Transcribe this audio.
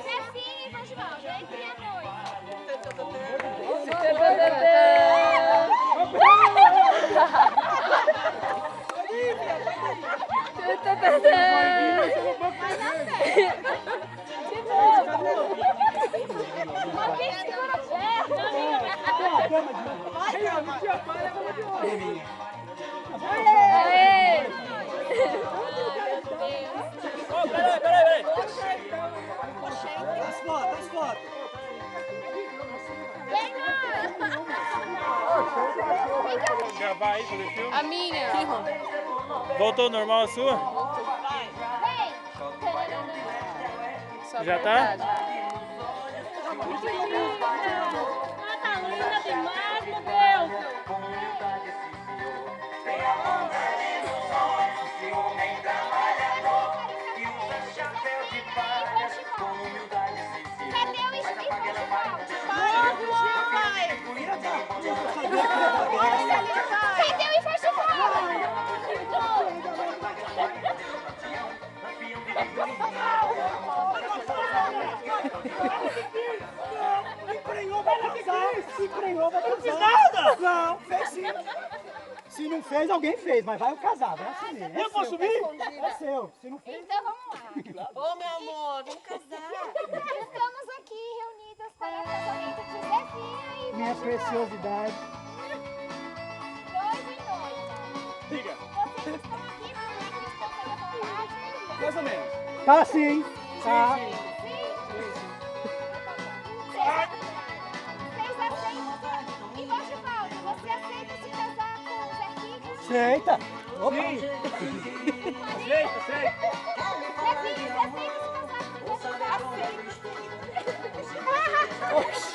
Zefinho e Vandivaldo, entre a noiva. Peraí. As fotos. Gravar aí, fazer filme? A minha. Voltou ao normal a sua? Só Já tá? verdade. Tá linda demais, meu Deus. Cadê o Se emprenhou, vai casar. Não fiz nada! Não, fez sim. Se não fez, alguém fez, mas vai casar, vai assumir. Eu posso subir? É seu. Se não fez... Então vamos lá. Ô, meu amor, vamos casar. Estamos aqui reunidas para o casamento de Zefinha e Minha Vandivaldo. preciosidade. Noivo e noiva. Diga. Vocês estão aqui porque estão celebrando. Mais ou menos. Tá sim. Tá. Vocês aceitam? E Vandivaldo, você aceita se casar com o Zefinho? Aceita. Opa. Aceita. Zefinho, você aceita se casar com o Vandivaldo? Oxi.